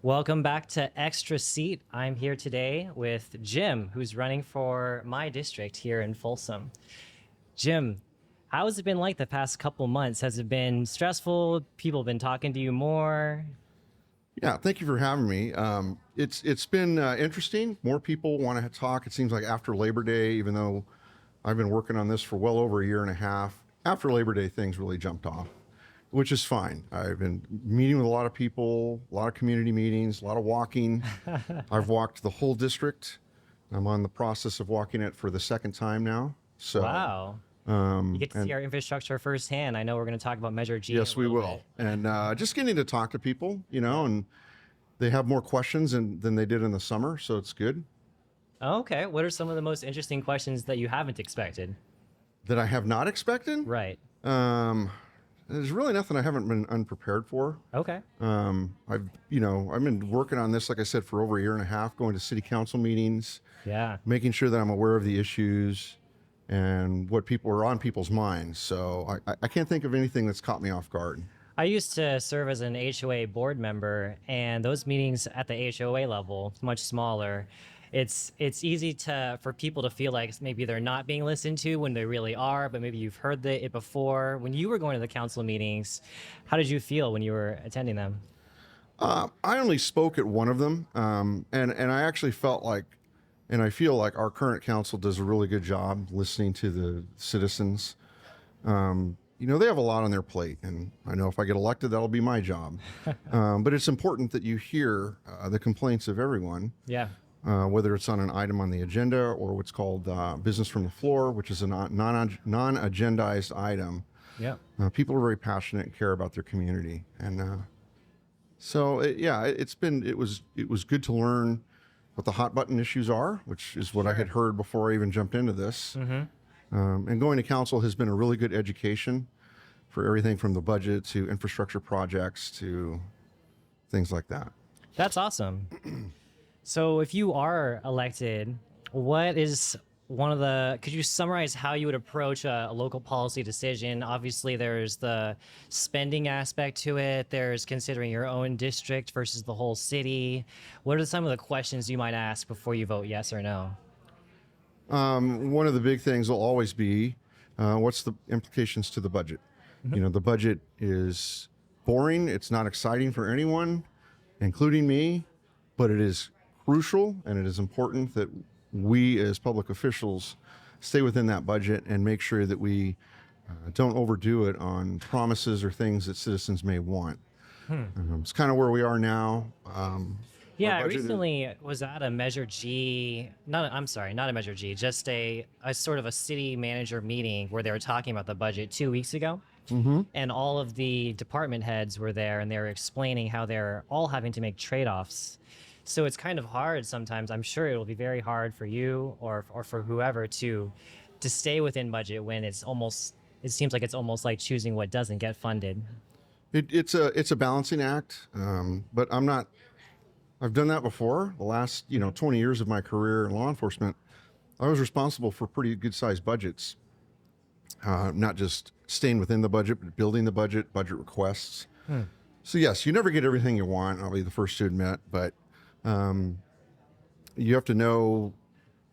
Welcome back to Extra Seat. I'm here today with Jim, who's running for my district here in Folsom. Jim, how has it been like the past couple months? Has it been stressful? People been talking to you more? Yeah, thank you for having me. It's been interesting. More people want to talk. It seems like after Labor Day, even though I've been working on this for well over a year and a half, after Labor Day, things really jumped off, which is fine. I've been meeting with a lot of people, a lot of community meetings, a lot of walking. I've walked the whole district. I'm on the process of walking it for the second time now. So, Wow. You get to see our infrastructure firsthand. I know we're going to talk about Measure G. yes, we will. And just getting to talk to people, and they have more questions than they did in the summer, so it's good. Okay. What are some of the most interesting questions that you haven't expected? That I have not expected. Right. There's really nothing I haven't been unprepared for. Okay. I've been working on this, like I said, for over a year and a half, going to city council meetings, Yeah. making sure that I'm aware of the issues and what people are on people's minds. So I can't think of anything that's caught me off guard. I used to serve as an HOA board member, and those meetings at the HOA level, much smaller. It's easy for people to feel like maybe they're not being listened to when they really are, but maybe you've heard it before. When you were going to the council meetings, how did you feel when you were attending them? I only spoke at one of them, and I actually felt like, and I feel like our current council does a really good job listening to the citizens. They have a lot on their plate, and I know if I get elected, that'll be my job. But it's important that you hear the complaints of everyone. Yeah. Whether it's on an item on the agenda or what's called business from the floor, which is a non-agendized item. Yeah. People are very passionate and care about their community, and it was good to learn what the hot button issues are, which is what I had heard before I even jumped into this. Mm-hmm. And going to council has been a really good education for everything from the budget to infrastructure projects to things like that. That's awesome. So if you are elected, what is could you summarize how you would approach a local policy decision? Obviously, there's the spending aspect to it. There's considering your own district versus the whole city. What are some of the questions you might ask before you vote yes or no? One of the big things will always be, what's the implications to the budget? Mm-hmm. The budget is boring. It's not exciting for anyone, including me, but it is crucial, and it is important that we as public officials stay within that budget and make sure that we don't overdo it on promises or things that citizens may want. It's kind of where we are now. Yeah, I recently was at a Measure G, not a Measure G, just a sort of a city manager meeting where they were talking about the budget 2 weeks ago. Mm-hmm. And all of the department heads were there, and they were explaining how they're all having to make trade-offs. So it's kind of hard sometimes. I'm sure it'll be very hard for you or for whoever to stay within budget when it seems like it's almost like choosing what doesn't get funded. It's a balancing act, but I've done that before. The last 20 years of my career in law enforcement, I was responsible for pretty good sized budgets, not just staying within the budget, but building the budget requests. So yes, you never get everything you want. I'll be the first to admit, but you have to know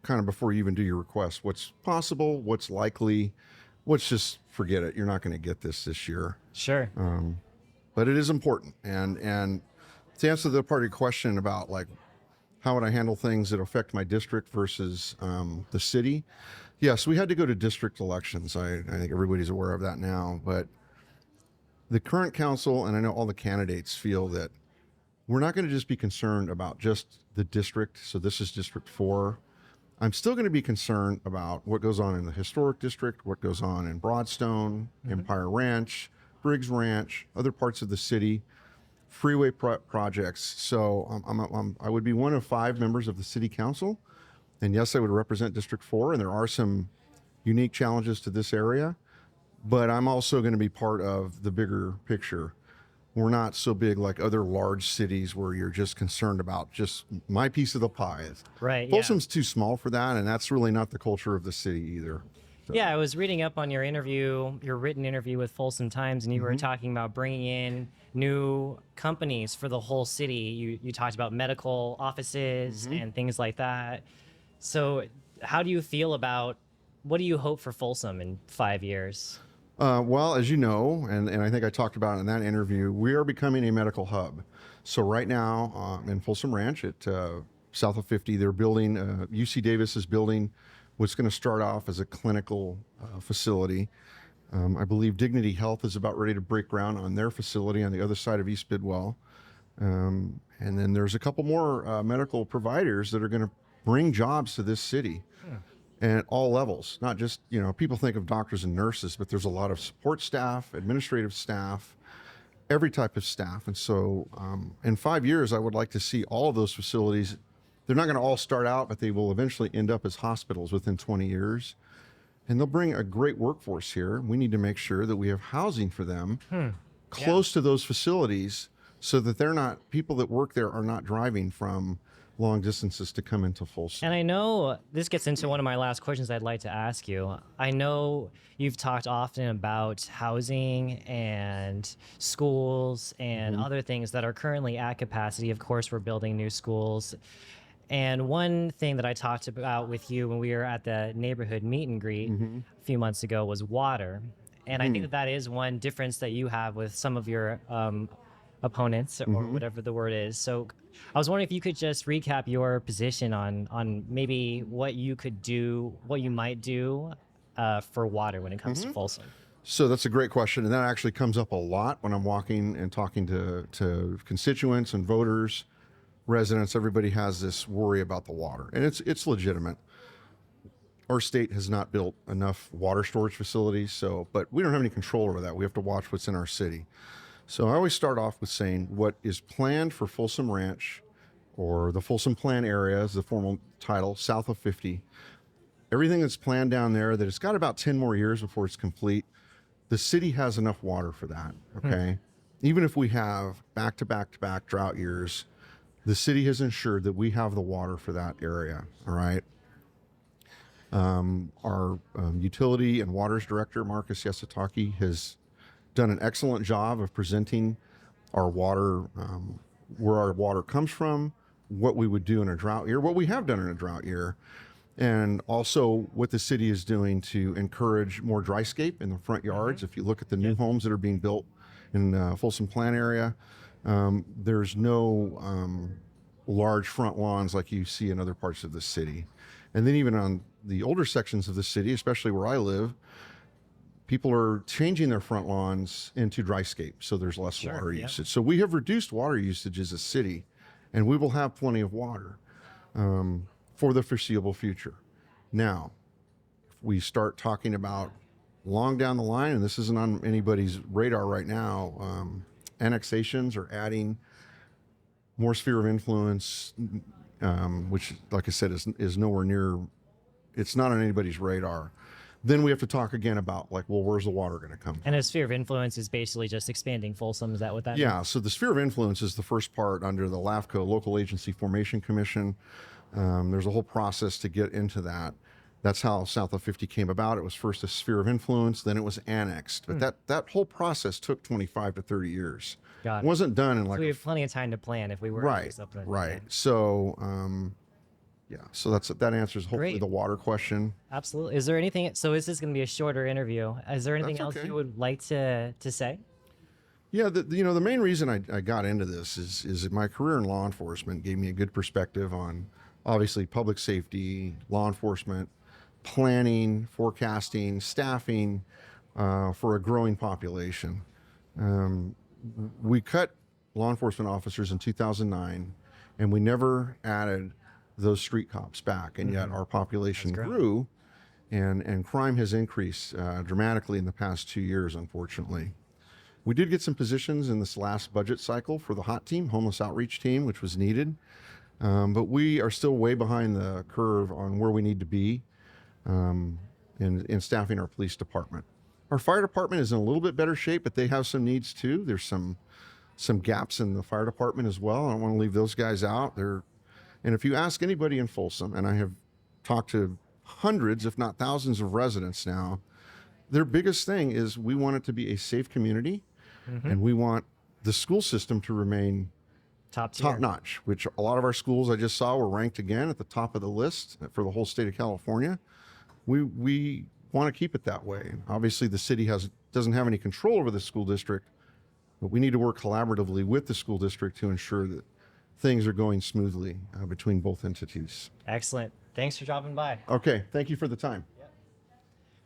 kind of before you even do your request, what's possible, what's likely, what's just forget it. You're not going to get this year. Sure. But it is important. And to answer the part of your question about like, how would I handle things that affect my district versus the city? Yes, we had to go to district elections. I think everybody's aware of that now, but the current council, and I know all the candidates feel that we're not going to just be concerned about just the district. So this is District 4. I'm still going to be concerned about what goes on in the historic district, what goes on in Broadstone, Empire Ranch, Briggs Ranch, other parts of the city, freeway projects. So I would be one of 5 members of the city council. And yes, I would represent District 4. And there are some unique challenges to this area, but I'm also going to be part of the bigger picture. We're not so big like other large cities where you're just concerned about just my piece of the pie. Right. Folsom's too small for that, and that's really not the culture of the city either. Yeah, I was reading up on your interview, your written interview with Folsom Times, and you were Mm-hmm. talking about bringing in new companies for the whole city. You talked about medical offices Mm-hmm. and things like that. So, how do you feel about what do you hope for Folsom in 5 years? Well, as you know, and I think I talked about it in that interview, we are becoming a medical hub. So right now in Folsom Ranch at south of 50, they're building, UC Davis is building what's going to start off as a clinical facility. I believe Dignity Health is about ready to break ground on their facility on the other side of East Bidwell. And then there's a couple more medical providers that are going to bring jobs to this city. And at all levels, not just, people think of doctors and nurses, but there's a lot of support staff, administrative staff, every type of staff. And so in 5 years, I would like to see all of those facilities. They're not going to all start out, but they will eventually end up as hospitals within 20 years. And they'll bring a great workforce here. We need to make sure that we have housing for them close to those facilities so that people that work there are not driving from long distances to come into Folsom. And I know this gets into one of my last questions I'd like to ask you. I know you've talked often about housing and schools and other things that are currently at capacity. Of course, we're building new schools. And one thing that I talked about with you when we were at the neighborhood meet and greet a few months ago was water. And I think that is one difference that you have with some of your opponents or whatever the word is. So I was wondering if you could just recap your position on maybe what you could do, what you might do for water when it comes to Folsom. So that's a great question. And that actually comes up a lot when I'm walking and talking to constituents and voters, residents. Everybody has this worry about the water, and it's legitimate. Our state has not built enough water storage facilities, but we don't have any control over that. We have to watch what's in our city. So I always start off with saying what is planned for Folsom Ranch, or the Folsom Plan area is the formal title, south of 50. Everything that's planned down there, that it's got about 10 more years before it's complete. The city has enough water for that, okay? Even if we have back-to-back-to-back drought years, the city has ensured that we have the water for that area, all right? Our utility and waters director, Marcus Yasutaki, has done an excellent job of presenting our water, where our water comes from, what we would do in a drought year, what we have done in a drought year, and also what the city is doing to encourage more dryscape in the front yards. If you look at the new homes that are being built in Folsom Plan area, there's no large front lawns like you see in other parts of the city. And then even on the older sections of the city, especially where I live, people are changing their front lawns into dryscape, so there's less water usage. So we have reduced water usage as a city, and we will have plenty of water for the foreseeable future. Now, if we start talking about long down the line, and this isn't on anybody's radar right now, annexations or adding more sphere of influence, which, like I said, is nowhere near, it's not on anybody's radar. Then we have to talk again about where's the water going to come from? And a sphere of influence is basically just expanding Folsom. Is that what that means? Yeah, so the sphere of influence is the first part under the LAFCO, Local Agency Formation Commission. There's a whole process to get into that. That's how South of 50 came about. It was first a sphere of influence, then it was annexed. But that whole process took 25 to 30 years. Got it. It wasn't done in So we have plenty of time to plan if we were to do something. Right. So, so that answers hopefully Great. the water question. Absolutely. Is there anything? So this is going to be a shorter interview. Is there anything That's else okay. you would like to say? Yeah, the main reason I got into this is that my career in law enforcement gave me a good perspective on obviously public safety, law enforcement, planning, forecasting, staffing for a growing population. We cut law enforcement officers in 2009, and we never added those street cops back, and yet our population grew, and crime has increased dramatically in the past 2 years, unfortunately. We did get some positions in this last budget cycle for the HOT team, homeless outreach team, which was needed, but we are still way behind the curve on where we need to be in staffing our police department. Our fire department is in a little bit better shape, but they have some needs too. There's some gaps in the fire department as well. I don't want to leave those guys out. And if you ask anybody in Folsom, and I have talked to hundreds, if not thousands of residents now. Their biggest thing is we want it to be a safe community, and we want the school system to remain Top tier. top notch, which a lot of our schools I just saw were ranked again at the top of the list for the whole state of California. We want to keep it that way. Obviously, the city doesn't have any control over the school district, but we need to work collaboratively with the school district to ensure that things are going smoothly between both entities. Excellent. Thanks for dropping by. Okay, thank you for the time.